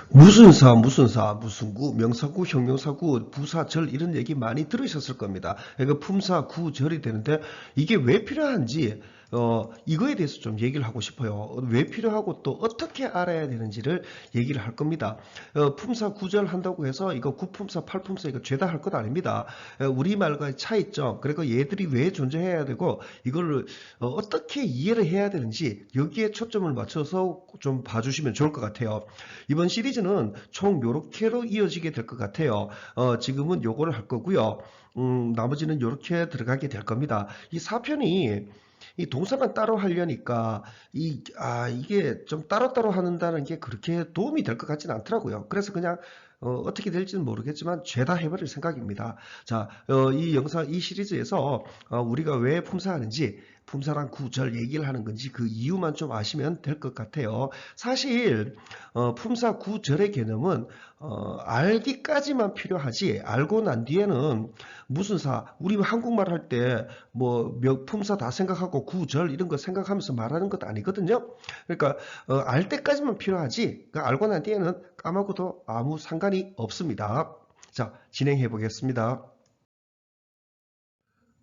무슨 사, 무슨 구, 명사구, 형용사구, 부사, 절 이런 얘기 많이 들으셨을 겁니다. 그러니까 품사, 구, 절이 되는데 이게 왜 필요한지 이거에 대해서 좀 얘기를 하고 싶어요. 왜 필요하고 또 어떻게 알아야 되는지를 얘기를 할 겁니다. 품사, 구절 한다고 해서 이거 구품사, 팔품사 이거 죄다 할 것 아닙니다. 우리말과의 차이점, 그리고 얘들이 왜 존재해야 되고 이걸 어떻게 이해를 해야 되는지 여기에 초점을 맞춰서 좀 봐주시면 좋을 것 같아요. 이번 시리즈는 총 요렇게로 이어지게 될 것 같아요. 지금은 요거를 할 거고요. 나머지는 요렇게 들어가게 될 겁니다. 이 4편이 이 동사만 따로 하려니까 이게 좀 따로따로 한다는 게 그렇게 도움이 될 것 같지는 않더라고요. 그래서 그냥 어떻게 될지는 모르겠지만 죄다 해버릴 생각입니다. 자, 이 시리즈에서 우리가 왜 품사하는지, 품사랑 구절 얘기를 하는 건지 그 이유만 좀 아시면 될 것 같아요. 사실 품사 구절의 개념은 알기까지만 필요하지, 알고 난 뒤에는 무슨 사, 우리 한국말 할 때 뭐 품사 다 생각하고 구절 이런 거 생각하면서 말하는 것 아니거든요. 그러니까 알 때까지만 필요하지, 그러니까 알고 난 뒤에는 까먹어도 아무 상관이 없습니다. 자, 진행해 보겠습니다.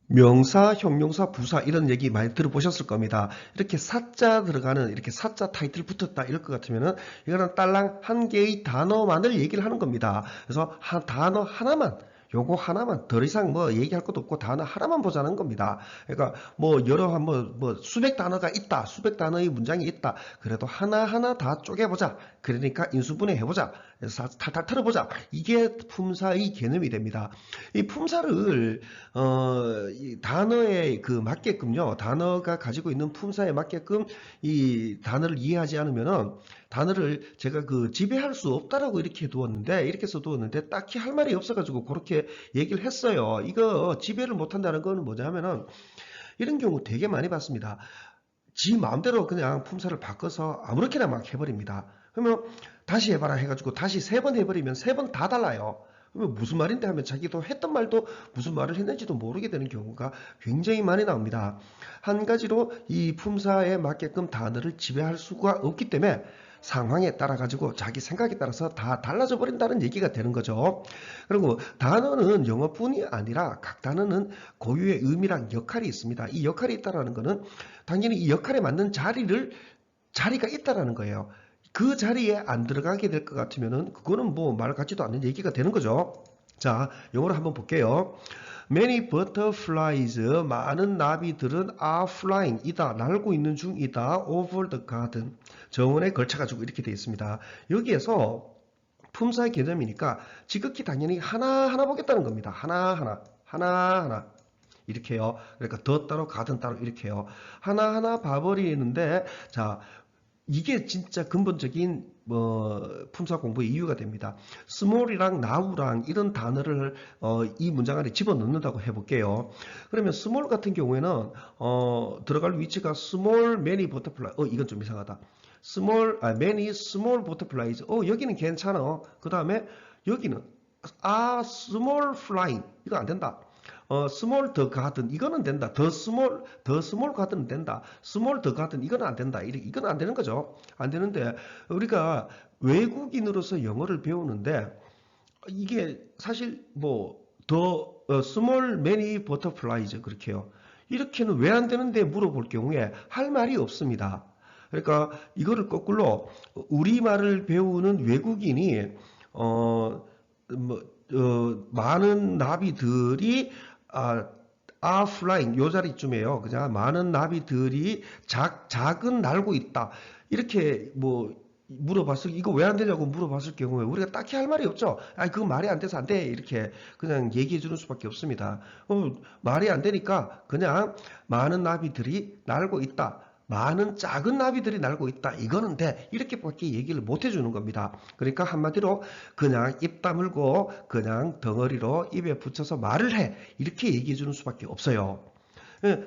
명사, 형용사, 부사 이런 얘기 많이 들어보셨을 겁니다. 이렇게 사자 들어가는 이렇게 사자 타이틀 붙었다 이럴 것 같으면은 이거는 딸랑 한 개의 단어만을 얘기를 하는 겁니다. 그래서 단어 하나만, 요거 하나만, 더 이상 뭐 얘기할 것도 없고 단어 하나만 보자는 겁니다. 그러니까 뭐 여러 한번 뭐 수백 단어가 있다, 수백 단어의 문장이 있다. 그래도 하나하나 다 쪼개보자. 그러니까 인수분해 해보자. 탈탈 털어보자. 이게 품사의 개념이 됩니다. 이 품사를 이 단어에 그 맞게끔요. 단어가 가지고 있는 품사에 맞게끔 이 단어를 이해하지 않으면은 단어를 제가 그 지배할 수 없다라고 이렇게 두었는데, 이렇게 써두었는데 딱히 할 말이 없어가지고 그렇게 얘기를 했어요. 이거 지배를 못한다는 거는 뭐냐면은 이런 경우 되게 많이 봤습니다. 지 마음대로 그냥 품사를 바꿔서 아무렇게나 막 해버립니다. 그러면 다시 해봐라 해가지고 다시 3번 해버리면 3번 다 달라요. 그러면 무슨 말인데 하면 자기도 했던 말도 무슨 말을 했는지도 모르게 되는 경우가 굉장히 많이 나옵니다. 한 가지로 이 품사에 맞게끔 단어를 지배할 수가 없기 때문에 상황에 따라 가지고 자기 생각에 따라서 다 달라져 버린다는 얘기가 되는 거죠. 그리고 단어는 영어뿐이 아니라 각 단어는 고유의 의미랑 역할이 있습니다. 이 역할이 있다라는 것은 당연히 이 역할에 맞는 자리가 있다라는 거예요. 그 자리에 안 들어가게 될 것 같으면은 그거는 뭐 말 같지도 않는 얘기가 되는 거죠. 자, 영어로 한번 볼게요. Many butterflies, 많은 나비들은 are flying, 이다, 날고 있는 중이다, over the garden. 정원에 걸쳐가지고 이렇게 되어 있습니다. 여기에서 품사의 개념이니까 지극히 당연히 하나하나 보겠다는 겁니다. 하나하나, 하나하나. 이렇게요. 그러니까 더 따로 가든 따로 이렇게요. 하나하나 봐버리는데, 자, 이게 진짜 근본적인 품사 공부의 이유가 됩니다. small이랑 now랑 이런 단어를 이 문장 안에 집어넣는다고 해볼게요. 그러면 small 같은 경우에는 들어갈 위치가 small many butterfly. 이건 좀 이상하다. many small butterflies. 여기는 괜찮아. 그 다음에 여기는 small flying. 이거 안 된다. small the garden 이거는 된다. the small garden은 된다. small the garden 이거는 안 된다. 이건 안 되는 거죠. 안 되는데 우리가 외국인으로서 영어를 배우는데 이게 사실 뭐 the small many butterflies 그렇게요. 이렇게는 왜 안 되는데 물어볼 경우에 할 말이 없습니다. 그러니까 이거를 거꾸로 우리말을 배우는 외국인이 뭐, 많은 나비들이 flying 요 자리쯤에요. 그냥 많은 나비들이 작은 날고 있다. 이렇게 뭐 물어봤을 이거 왜 안 되냐고 물어봤을 경우에 우리가 딱히 할 말이 없죠. 그거 말이 안 돼서 안 돼. 이렇게 그냥 얘기해 주는 수밖에 없습니다. 말이 안 되니까 그냥 많은 나비들이 날고 있다. 많은 작은 나비들이 날고 있다. 이거는 돼. 이렇게밖에 얘기를 못 해주는 겁니다. 그러니까 한마디로 그냥 입 다물고 그냥 덩어리로 입에 붙여서 말을 해. 이렇게 얘기해 주는 수밖에 없어요.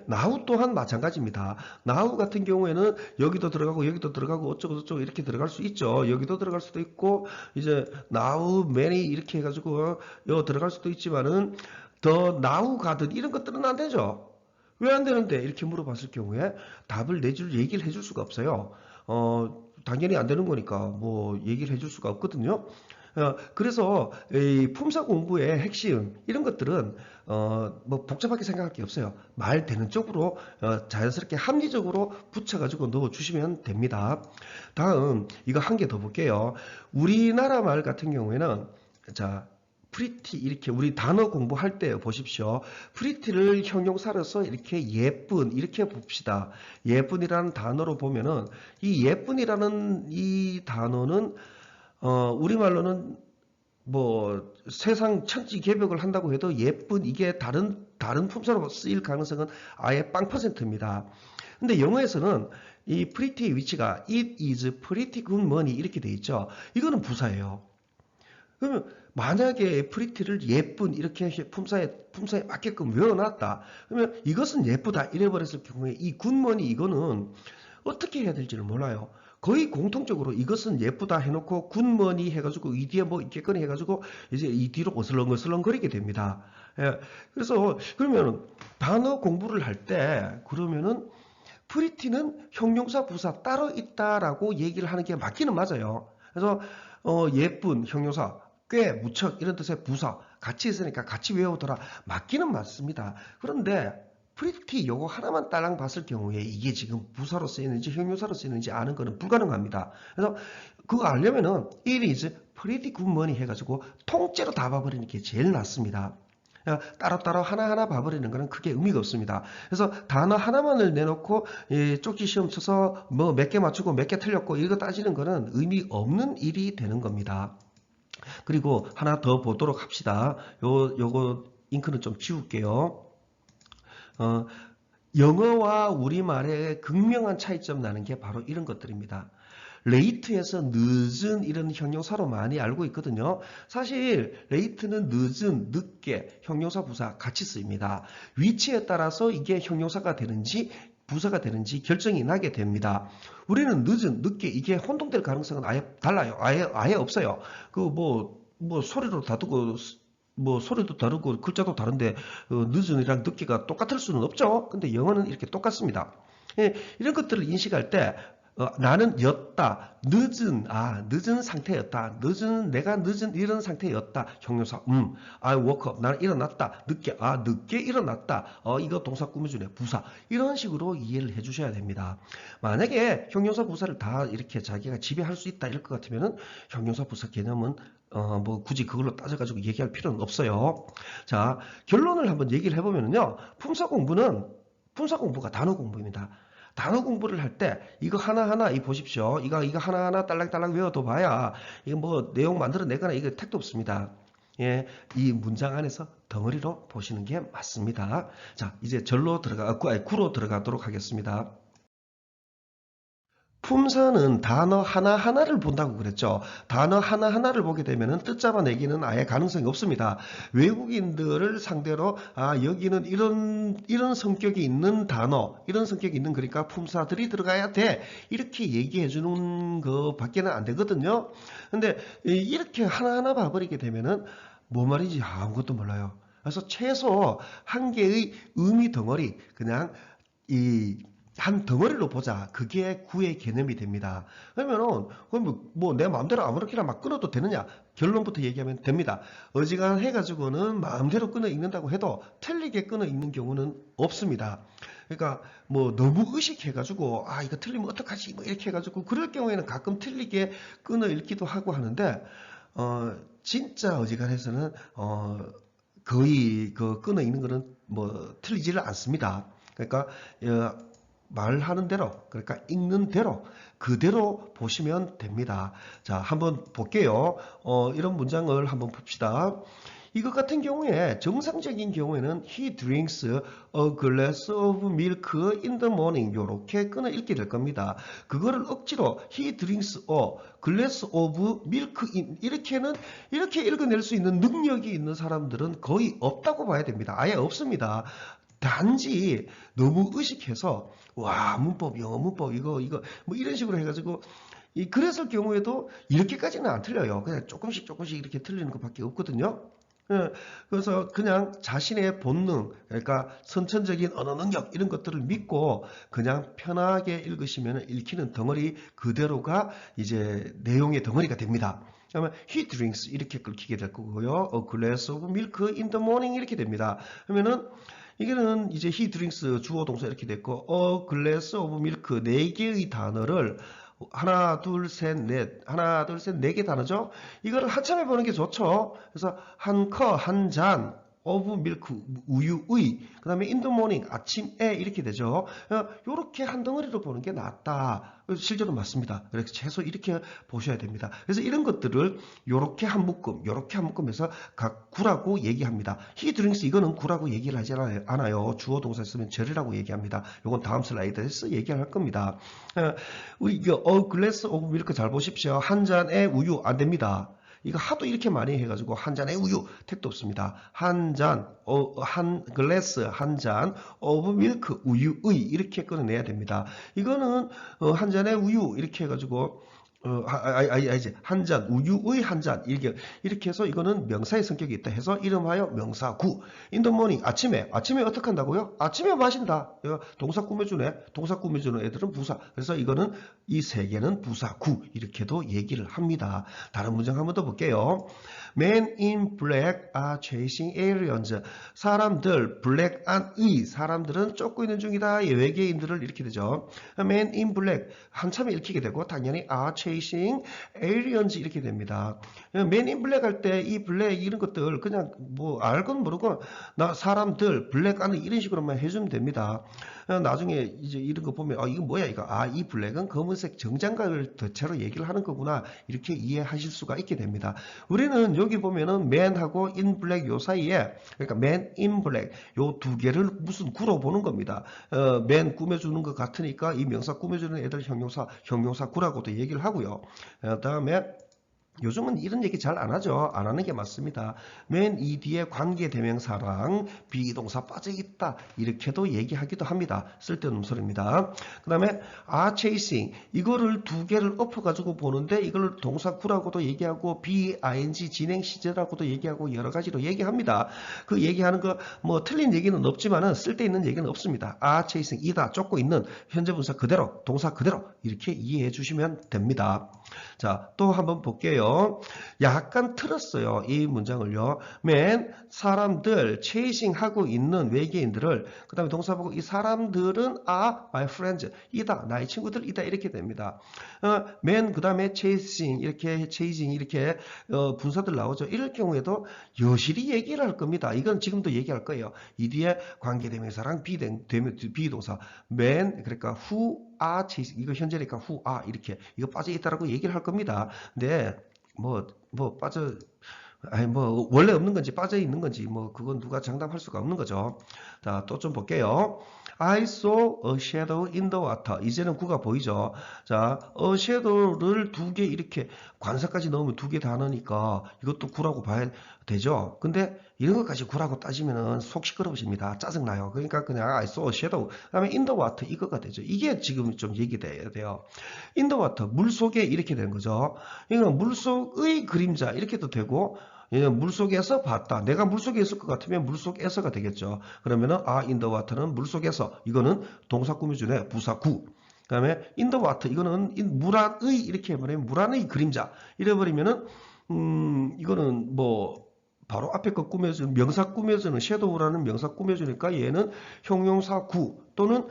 나우 또한 마찬가지입니다. 나우 같은 경우에는 여기도 들어가고 여기도 들어가고 어쩌고 저쩌고 이렇게 들어갈 수 있죠. 여기도 들어갈 수도 있고 이제 나우 many 이렇게 해가지고 여 들어갈 수도 있지만은 더 나우 가든 이런 것들은 안 되죠. 왜 안 되는데? 이렇게 물어봤을 경우에 답을 내줄 얘기를 해줄 수가 없어요. 당연히 안 되는 거니까 뭐 얘기를 해줄 수가 없거든요. 그래서 이 품사 공부의 핵심 이런 것들은 뭐 복잡하게 생각할 게 없어요. 말 되는 쪽으로 자연스럽게 합리적으로 붙여가지고 넣어 주시면 됩니다. 다음 이거 한 개 더 볼게요. 우리나라 말 같은 경우에는 자 프리티 이렇게 우리 단어 공부할 때 보십시오. 프리티를 형용사로서 이렇게 예쁜 이렇게 봅시다. 예쁜이라는 단어로 보면은 이 예쁜이라는 이 단어는 우리말로는 뭐 세상 천지개벽을 한다고 해도 예쁜 이게 다른 품사로 쓰일 가능성은 아예 0%입니다. 근데 영어에서는 이 pretty의 위치가 it is pretty good money 이렇게 돼 있죠. 이거는 부사예요. 그러면 만약에 pretty를 예쁜 이렇게 품사에 맞게끔 외워놨다. 그러면 이것은 예쁘다 이래버렸을 경우에 이 good money 이거는 어떻게 해야 될지를 몰라요. 거의 공통적으로 이것은 예쁘다 해놓고 굿머니 해가지고 이 뒤에 뭐 있겠거니 해가지고 이제 이 뒤로 어슬렁어슬렁 거리게 됩니다. 예, 그래서 그러면 단어 공부를 할 때 그러면은 프리티는 형용사 부사 따로 있다라고 얘기를 하는 게 맞기는 맞아요. 그래서 예쁜 형용사 꽤 무척 이런 뜻의 부사 같이 있으니까 같이 외우더라 맞기는 맞습니다. 그런데 프리티 요거 하나만 딸랑 봤을 경우에 이게 지금 부사로 쓰이는지 형용사로 쓰이는지 아는 거는 불가능합니다. 그래서 그거 알려면은 it is pretty good money 해가지고 통째로 다 봐버리는 게 제일 낫습니다. 따로따로 하나하나 봐버리는 거는 크게 의미가 없습니다. 그래서 단어 하나만을 내놓고 쪽지 시험 쳐서 뭐 몇 개 맞추고 몇 개 틀렸고 이거 따지는 거는 의미 없는 일이 되는 겁니다. 그리고 하나 더 보도록 합시다. 요거 잉크는 좀 지울게요. 영어와 우리말의 극명한 차이점 나는 게 바로 이런 것들입니다. late에서 늦은 이런 형용사로 많이 알고 있거든요. 사실 late는 늦은, 늦게, 형용사 부사 같이 쓰입니다. 위치에 따라서 이게 형용사가 되는지 부사가 되는지 결정이 나게 됩니다. 우리는 늦은, 늦게 이게 혼동될 가능성은 아예 달라요. 아예 없어요. 그 뭐 소리로 다투고 뭐 소리도 다르고 글자도 다른데 늦은이랑 늦게가 똑같을 수는 없죠. 근데 영어는 이렇게 똑같습니다. 이런 것들을 인식할 때 나는 였다. 늦은 상태였다. 내가 늦은 이런 상태였다. 형용사, I woke up. 나는 일어났다. 늦게 일어났다. 이거 동사 꾸며주네. 부사. 이런 식으로 이해를 해주셔야 됩니다. 만약에 형용사 부사를 다 이렇게 자기가 지배할 수 있다 이럴 것 같으면은 형용사 부사 개념은 뭐 굳이 그걸로 따져가지고 얘기할 필요는 없어요. 자, 결론을 한번 얘기를 해보면요. 품사 공부가 단어 공부입니다. 단어 공부를 할 때 이거 하나하나 이 보십시오. 이거 하나하나 딸랑딸랑 외워도 봐야 이거 뭐 내용 만들어내거나 이거 택도 없습니다. 예, 이 문장 안에서 덩어리로 보시는 게 맞습니다. 자, 이제 구로 들어가도록 하겠습니다. 품사는 단어 하나하나를 본다고 그랬죠. 단어 하나하나를 보게 되면 뜻 잡아내기는 아예 가능성이 없습니다. 외국인들을 상대로 여기는 이런 성격이 있는 단어, 이런 성격이 있는 그러니까 품사들이 들어가야 돼. 이렇게 얘기해 주는 거 밖에는 안 되거든요. 근데 이렇게 하나하나 봐버리게 되면은 뭐 말인지 아무것도 몰라요. 그래서 최소 한 개의 의미 덩어리 그냥 한 덩어리로 보자. 그게 구의 개념이 됩니다. 그러면은 뭐 내 마음대로 아무렇게나 막 끊어도 되느냐? 결론부터 얘기하면 됩니다. 어지간해가지고는 마음대로 끊어 읽는다고 해도 틀리게 끊어 읽는 경우는 없습니다. 그러니까 뭐 너무 의식해가지고 이거 틀리면 어떡하지? 뭐 이렇게 해가지고 그럴 경우에는 가끔 틀리게 끊어 읽기도 하고 하는데 진짜 어지간해서는 거의 그 끊어 읽는 거는 뭐 틀리지를 않습니다. 그러니까 말하는 대로 그러니까 읽는 대로 그대로 보시면 됩니다. 자, 한번 볼게요. 이런 문장을 한번 봅시다. 이것 같은 경우에 정상적인 경우에는 he drinks a glass of milk in the morning 이렇게 끊어 읽게 될 겁니다. 그거를 억지로 he drinks a glass of milk in 이렇게 읽어낼 수 있는 능력이 있는 사람들은 거의 없다고 봐야 됩니다. 아예 없습니다. 단지 너무 의식해서 문법, 영어 문법 이거 뭐 이런 식으로 해가지고 그랬을 경우에도 이렇게까지는 안 틀려요. 그냥 조금씩 이렇게 틀리는 것밖에 없거든요. 예, 그래서 그냥 자신의 본능, 그러니까 선천적인 언어 능력 이런 것들을 믿고 그냥 편하게 읽으시면 읽히는 덩어리 그대로가 이제 내용의 덩어리가 됩니다. 그러면 he drinks 이렇게 긁히게 될 거고요. A glass of milk in the morning 이렇게 됩니다. 그러면은 이거는 이제 he drinks 주어 동사 이렇게 됐고 a glass of milk 네 개의 단어를 하나, 둘, 셋, 넷. 하나, 둘, 셋, 네 개 단어죠? 이거를 한참에 보는 게 좋죠? 그래서 한 컵, 한 잔, of milk, 우유의. 그 다음에 in the morning, 아침에 이렇게 되죠? 이렇게 한 덩어리로 보는 게 낫다. 실제로 맞습니다. 그래서 최소 이렇게 보셔야 됩니다. 그래서 이런 것들을 요렇게 한 묶음, 요렇게 한 묶음에서 각 구라고 얘기합니다. he drinks 이거는 구라고 얘기를 하지 않아요. 주어 동사 쓰면 절이라고 얘기합니다. 요건 다음 슬라이드에서 얘기할 겁니다. 우리 이거 glass of milk 잘 보십시오. 한 잔의 우유 안 됩니다. 이거 하도 이렇게 많이 해가지고 한 잔의 우유 택도 없습니다. 한 잔, 한 글래스 한 잔, of milk 우유의 이렇게 끊어내야 됩니다. 이거는 한 잔의 우유 이렇게 해가지고 이제 한 잔, 우유의 한 잔, 이렇게 해서 이거는 명사의 성격이 있다 해서 이름하여 명사구. in the morning, 아침에 어떻게 한다고요? 아침에 마신다. 동사 꾸며주네. 동사 꾸며주는 애들은 부사. 그래서 이거는 이 세 개는 부사구. 이렇게도 얘기를 합니다. 다른 문장 한번 더 볼게요. Men in black are chasing aliens. 사람들, black and의 사람들은 쫓고 있는 중이다. 외계인들을 이렇게 되죠. Men in black 한참에 읽히게 되고 당연히 are chasing aliens 이렇게 됩니다. Men in black 할 때 이 블랙 이런 것들 그냥 뭐 알건 모르건 나 사람들 블랙 and 이런 식으로만 해주면 됩니다. 나중에 이제 이런 거 보면 이거 뭐야 이거 이 블랙은 검은색 정장갑을 대체로 얘기를 하는 거구나 이렇게 이해하실 수가 있게 됩니다. 우리는 여기 보면은 man하고 in black 요 사이에 그러니까 man in black 요 두 개를 무슨 구로 보는 겁니다. man 꾸며주는 것 같으니까 이 명사 꾸며주는 애들 형용사 구라고도 얘기를 하고요. 다음에 요즘은 이런 얘기 잘 안 하죠. 안 하는 게 맞습니다. 맨 이 뒤에 관계대명사랑 비동사 빠져있다. 이렇게도 얘기하기도 합니다. 쓸데없는 소리입니다. 그 다음에 are chasing 이거를 두 개를 엎어가지고 보는데 이걸 동사 구라고도 얘기하고 BING 진행 시제라고도 얘기하고 여러 가지로 얘기합니다. 그 얘기하는 거 뭐 틀린 얘기는 없지만은 쓸데있는 얘기는 없습니다. are chasing 이다 쫓고 있는 현재 분사 그대로 동사 그대로 이렇게 이해해 주시면 됩니다. 자, 또 한번 볼게요. 약간 틀었어요. 이 문장을요. 맨 사람들 chasing 하고 있는 외계인들을 그 다음에 동사 보고 이 사람들은 are my friends 이다 나의 친구들이다 이렇게 됩니다. 맨 그 다음에 chasing 이렇게 분사들 나오죠. 이럴 경우에도 여실히 얘기를 할 겁니다. 이건 지금도 얘기할 거예요. 이 뒤에 관계대명사랑 비동사 맨 그러니까 who are chasing 이거 현재니까 who are 이렇게 이거 빠져 있다라고 얘기를 할 겁니다. 근데 뭐 빠져 원래 없는 건지 빠져 있는 건지 그건 누가 장담할 수가 없는 거죠. 자, 또 좀 볼게요. I saw a shadow in the water. 이제는 구가 보이죠. 자, a shadow를 두 개 이렇게 관사까지 넣으면 두 개 단어니까 이것도 구라고 봐야 되죠. 근데 이런 것까지 구라고 따지면은 속 시끄러워집니다. 짜증나요. 그러니까 그냥 I saw a shadow. 그다음에 in the water 이거가 되죠. 이게 지금 좀 얘기돼야 돼요. in the water 물 속에 이렇게 되는 거죠. 이건 물 속의 그림자 이렇게도 되고 물속에서 봤다. 내가 물속에 있을 것 같으면 물속에서가 되겠죠. 그러면은 in the water는 물속에서 이거는 동사 꾸며주네. 부사구. 그 다음에 in the water 이거는 물 안의 이렇게 해버리면 물 안의 그림자 이래버리면은 이거는 바로 앞에 거 꾸며주는 명사 꾸며주는 섀도우라는 명사 꾸며주니까 얘는 형용사 구 또는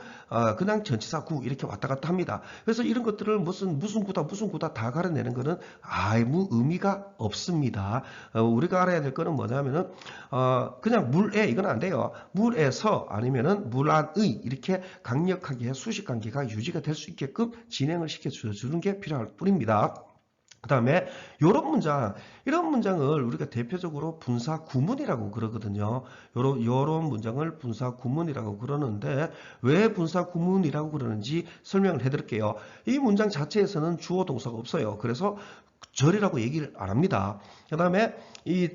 그냥 전치사 구 이렇게 왔다 갔다 합니다. 그래서 이런 것들을 무슨 구다 다 가려내는 거는 아무 의미가 없습니다. 우리가 알아야 될 거는 뭐냐면은 그냥 물에 이건 안 돼요. 물에서 아니면은 물 안의 이렇게 강력하게 수식 관계가 유지가 될 수 있게끔 진행을 시켜주는 게 필요할 뿐입니다. 그 다음에 이런 문장을 우리가 대표적으로 분사 구문이라고 그러거든요. 요런 문장을 분사 구문이라고 그러는데 왜 분사 구문이라고 그러는지 설명을 해드릴게요. 이 문장 자체에서는 주어 동사가 없어요. 그래서 절이라고 얘기를 안 합니다. 그 다음에 이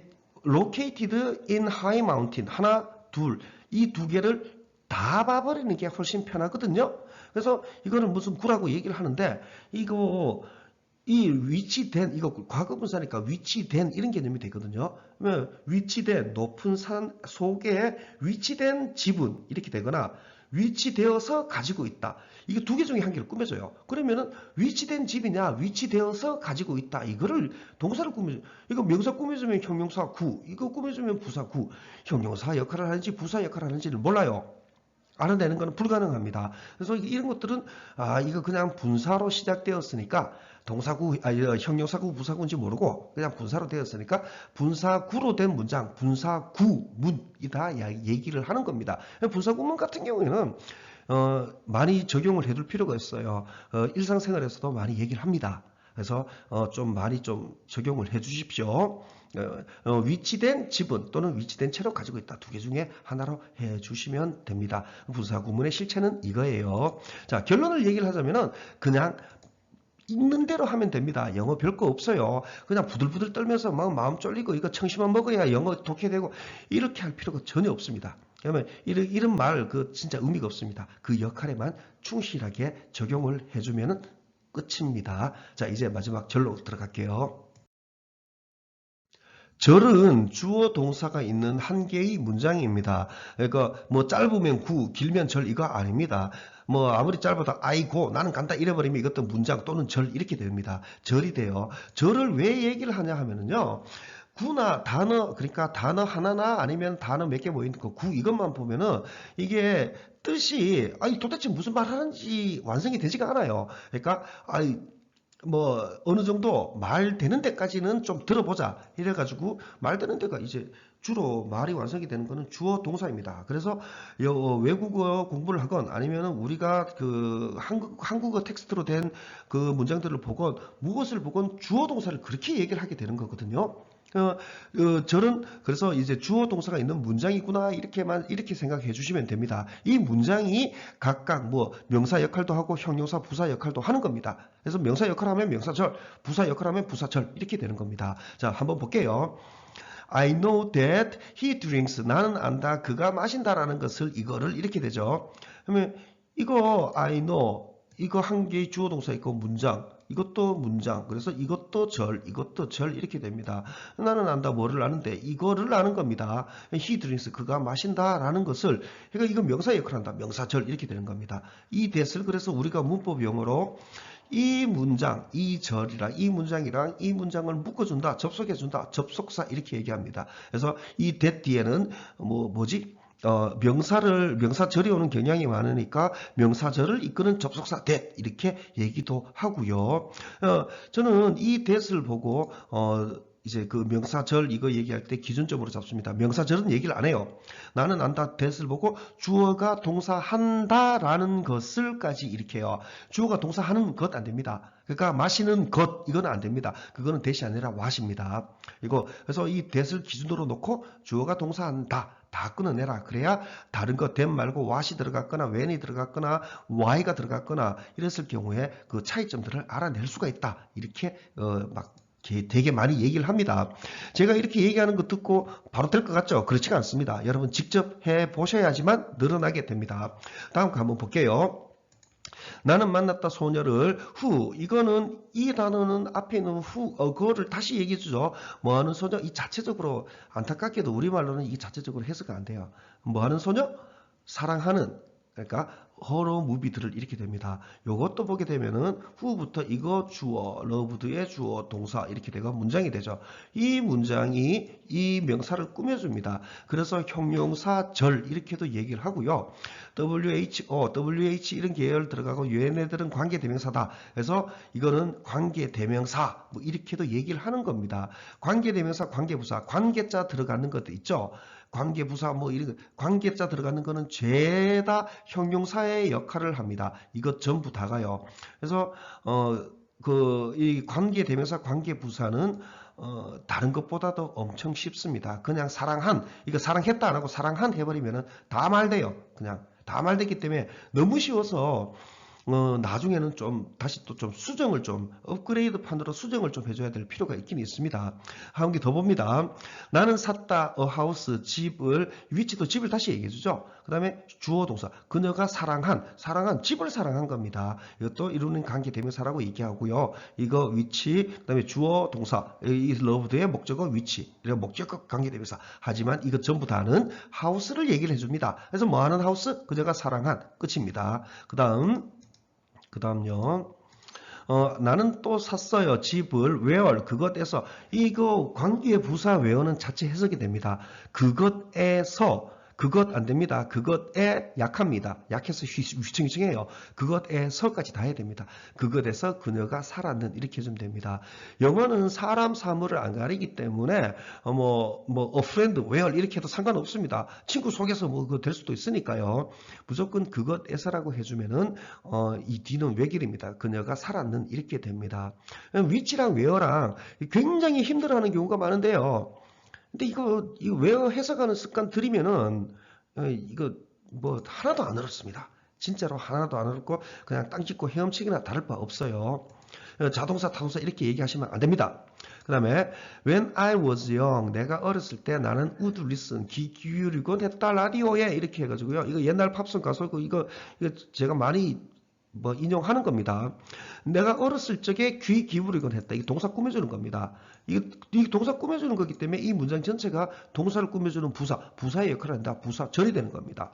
located in high mountain 하나, 둘 이 두 개를 다 봐버리는 게 훨씬 편하거든요. 그래서 이거는 무슨 구라고 얘기를 하는데 이거 이 위치된, 이거 과거분사니까 위치된 이런 개념이 되거든요. 그러면 위치된 높은 산 속에 위치된 지분 이렇게 되거나 위치되어서 가지고 있다. 이게 두 개 중에 한 개를 꾸며줘요. 그러면은 위치된 집이냐 위치되어서 가지고 있다. 이거를 동사를 꾸며줘. 이거 명사 꾸며주면 형용사 구, 이거 꾸며주면 부사 구. 형용사 역할을 하는지 부사 역할을 하는지를 몰라요. 알아내는 것은 불가능합니다. 그래서 이런 것들은 이거 그냥 분사로 시작되었으니까 동사구, 형용사구, 부사구인지 모르고 그냥 분사로 되었으니까 분사구로 된 문장, 분사구문이다 얘기를 하는 겁니다. 분사구문 같은 경우에는 많이 적용을 해둘 필요가 있어요. 일상생활에서도 많이 얘기를 합니다. 그래서 좀 많이 좀 적용을 해 주십시오. 위치된 지분 또는 위치된 채로 가지고 있다. 두 개 중에 하나로 해 주시면 됩니다. 분사구문의 실체는 이거예요. 자, 결론을 얘기를 하자면은 그냥 있는 대로 하면 됩니다. 영어 별거 없어요. 그냥 부들부들 떨면서 막 마음 쫄리고 이거 청심환 먹어야 영어 독해되고 이렇게 할 필요가 전혀 없습니다. 그러면 이런 말 진짜 의미가 없습니다. 그 역할에만 충실하게 적용을 해주면 끝입니다. 자, 이제 마지막 절로 들어갈게요. 절은 주어 동사가 있는 한 개의 문장입니다. 그러니까 뭐 짧으면 구, 길면 절 이거 아닙니다. 뭐 아무리 짧아도 아이고 나는 간다 이래버리면 이것도 문장 또는 절 이렇게 됩니다. 절이 돼요. 절을 왜 얘기를 하냐 하면은요. 구나 단어, 그러니까 단어 하나나 아니면 단어 몇 개 모이는 거 구 이것만 보면은 이게 뜻이 도대체 무슨 말 하는지 완성이 되지가 않아요. 그러니까 뭐 어느 정도 말 되는 데까지는 좀 들어보자 이래가지고 말 되는 데가 이제 주로 말이 완성이 되는 거는 주어 동사입니다. 그래서 외국어 공부를 하건 아니면 우리가 그 한국어 텍스트로 된 그 문장들을 보건 무엇을 보건 주어 동사를 그렇게 얘기를 하게 되는 거거든요. 저는 그래서 이제 주어 동사가 있는 문장이구나 이렇게 생각해 주시면 됩니다. 이 문장이 각각 뭐 명사 역할도 하고 형용사 부사 역할도 하는 겁니다. 그래서 명사 역할하면 명사절, 부사 역할하면 부사절 이렇게 되는 겁니다. 자, 한번 볼게요. I know that he drinks. 나는 안다. 그가 마신다라는 것을 이거를 이렇게 되죠. 그러면 이거 I know 이거 한 개의 주어 동사 있고 문장 이것도 문장 그래서 이것도 절 이렇게 됩니다. 나는 안다 뭐를 아는데 이거를 아는 겁니다. he drinks 그가 마신다라는 것을 그러니까 이거 명사 역할을 한다. 명사절 이렇게 되는 겁니다. 이 that을 그래서 우리가 문법 용어로 이 문장, 이 절이랑 이 문장이랑 이 문장을 묶어준다, 접속해준다, 접속사 이렇게 얘기합니다. 그래서 이 that 뒤에는 명사절이 오는 경향이 많으니까 명사절을 이끄는 접속사 that 이렇게 얘기도 하고요. 저는 이 that을 보고 이제 그 명사절 이거 얘기할 때 기준점으로 잡습니다. 명사절은 얘기를 안 해요. 나는 안다 that을 보고 주어가 동사한다라는 것을까지 이렇게 해요. 주어가 동사하는 것 안 됩니다. 그러니까 마시는 것 이건 안 됩니다. 그거는 that이 아니라 what입니다. 그래서 이 that을 기준으로 놓고 주어가 동사한다 다 끊어내라. 그래야 다른 거 that 말고 what이 들어갔거나 when이 들어갔거나 why가 들어갔거나 이랬을 경우에 그 차이점들을 알아낼 수가 있다. 이렇게 되게 많이 얘기를 합니다. 제가 이렇게 얘기하는 거 듣고 바로 될 것 같죠? 그렇지가 않습니다. 여러분 직접 해보셔야지만 늘어나게 됩니다. 다음 거 한번 볼게요. 나는 만났다 소녀를 이거는 이 단어는 앞에 있는 그거를 다시 얘기해 주죠. 뭐하는 소녀? 이 자체적으로 안타깝게도 우리말로는 이 자체적으로 해석이 안 돼요. 뭐하는 소녀? 사랑하는 그러니까 허러 무비들을 이렇게 됩니다. 요것도 보게 되면은 후부터 이거 주어, 러브드의 주어, 동사 이렇게 되고 문장이 되죠. 이 문장이 이 명사를 꾸며줍니다. 그래서 형용사 절 이렇게도 얘기를 하고요. WH 이런 계열 들어가고 얘네들은 관계대명사다. 그래서 이거는 관계대명사 뭐 이렇게도 얘기를 하는 겁니다. 관계대명사, 관계부사, 관계자 들어가는 것도 있죠. 관계부사 뭐 이런 관계자 들어가는 거는 죄다 형용사의 역할을 합니다. 이것 전부 다가요. 그래서 이 관계대명사 관계부사는 다른 것보다도 엄청 쉽습니다. 그냥 사랑한 이거 사랑했다 안 하고 사랑한 해버리면은 다 말돼요. 그냥 다 말되기 때문에 너무 쉬워서 나중에는 좀 다시 또 좀 수정을 좀 업그레이드 판으로 수정을 좀 해줘야 될 필요가 있긴 있습니다. 한 개 더 봅니다. 나는 샀다 a house 집을 위치도 집을 다시 얘기해 주죠. 그 다음에 주어 동사 그녀가 사랑한 집을 사랑한 겁니다. 이것도 이루는 관계 대명사라고 얘기하고요. 이거 위치 그 다음에 주어 동사 이 loved의 목적어 위치 이런 목적어 관계 대명사 하지만 이것 전부 다는 house를 얘기를 해줍니다. 그래서 뭐 하는 house 그녀가 사랑한 끝입니다. 그 다음요. 나는 또 샀어요. 집을 where 그것에서 이거 관계 부사 where는 자체 해석이 됩니다. 그것에서 그것 안 됩니다. 그것에 약합니다. 약해서 휘청휘청해요. 그것에서까지 다 해야 됩니다. 그것에서 그녀가 살았는 이렇게 해주면 됩니다. 영어는 사람 사물을 안 가리기 때문에 a friend where 이렇게 해도 상관없습니다. 친구 속에서 뭐 될 수도 있으니까요. 무조건 그것에서라고 해주면은 이 뒤는 외길입니다. 그녀가 살았는 이렇게 됩니다. 위치랑 where랑 굉장히 힘들어하는 경우가 많은데요. 근데 이거 외워 해석하는 습관 들이면은 이거 뭐 하나도 안 어렵습니다. 진짜로 하나도 안 어렵고 그냥 땅 짚고 헤엄치기나 다를 바 없어요. 자동사, 타동사 이렇게 얘기하시면 안 됩니다. 그 다음에 when I was young 내가 어렸을 때 나는 would listen 귀 기울이곤 했다 라디오에 이렇게 해가지고요. 이거 옛날 팝송 가수고 이거 제가 많이 인용하는 겁니다. 내가 어렸을 적에 귀 기울이곤 했다. 이게 동사 꾸며주는 겁니다. 이 동사 꾸며주는 거기 때문에 이 문장 전체가 동사를 꾸며주는 부사의 역할을 한다. 부사, 절이 되는 겁니다.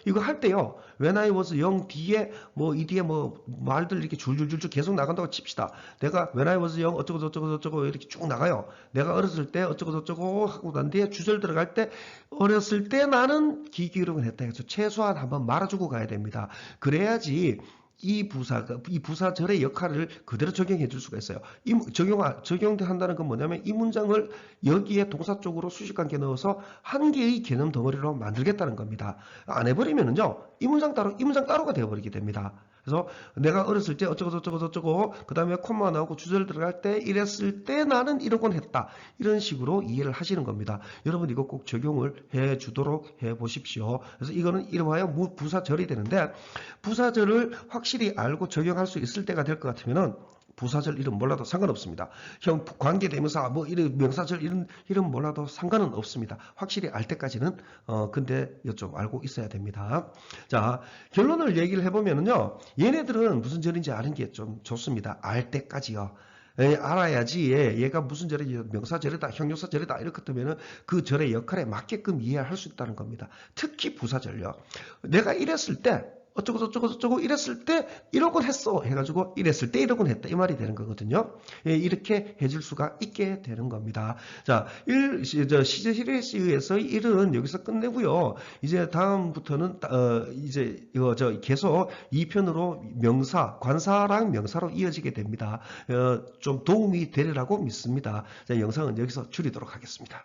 이거 할 때요. When I was young 뒤에 이 뒤에 말들 이렇게 줄줄줄줄 계속 나간다고 칩시다. 내가 When I was young 어쩌고 저쩌고 저쩌고 이렇게 쭉 나가요. 내가 어렸을 때 어쩌고 저쩌고 하고 난 뒤에 주절 들어갈 때 어렸을 때 나는 귀 기울이곤 했다 해서 최소한 한번 말아주고 가야 됩니다. 그래야지 이 부사절의 역할을 그대로 적용해 줄 수가 있어요. 적용한다는 건 뭐냐면 이 문장을 여기에 동사 쪽으로 수식관계 넣어서 한 개의 개념 덩어리로 만들겠다는 겁니다. 안 해버리면은요, 이 문장 따로가 되어버리게 됩니다. 그래서 내가 어렸을 때 어쩌고 저쩌고 저쩌고 그 다음에 콤마 나오고 주절 들어갈 때 이랬을 때 나는 이러곤 했다. 이런 식으로 이해를 하시는 겁니다. 여러분 이거 꼭 적용을 해 주도록 해 보십시오. 그래서 이거는 이름하여 부사절이 되는데 부사절을 확실히 알고 적용할 수 있을 때가 될 것 같으면은 부사절 이름 몰라도 상관없습니다. 형 관계대명사 이런 명사절 이름 몰라도 상관은 없습니다. 확실히 알 때까지는 근데 이쪽 알고 있어야 됩니다. 자, 결론을 얘기를 해보면은요. 얘네들은 무슨 절인지 아는 게 좀 좋습니다. 알 때까지요. 알아야지 얘가 무슨 절이 명사절이다 형용사절이다 이렇게 뜨면은 그 절의 역할에 맞게끔 이해할 수 있다는 겁니다. 특히 부사절요. 내가 이랬을 때 어쩌고 저쩌고 저쩌고 이랬을 때 이러곤 했어 해가지고 이랬을 때 이러곤 했다 이 말이 되는 거거든요. 이렇게 해줄 수가 있게 되는 겁니다. 자, 시제시리스에서의 1은 여기서 끝내고요. 이제 다음부터는 이제 이거 계속 2편으로 명사, 관사랑 명사로 이어지게 됩니다. 좀 도움이 되리라고 믿습니다. 자, 영상은 여기서 줄이도록 하겠습니다.